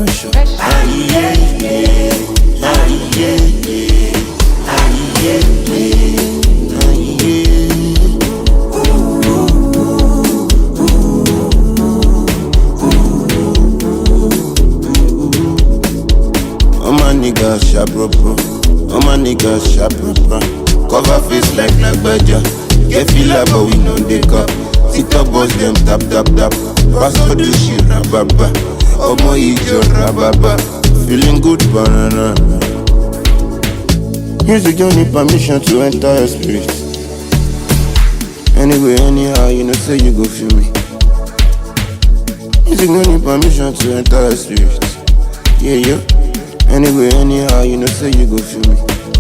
pressure. All my niggas sharp bro. All my niggas sharp bro. Cover face like Lagbaja. Get feel but we know they cup. TikTok boys them tap tap tap. Pass all the shit rababa. Omo ijo rababa. Feeling good banana. Music don't need permission to enter your spirit. Anyway, anyhow, you know say you go feel me. Music don't need permission to enter your spirit. Yeah, yeah. Anyway, anyhow, you know say you go feel me.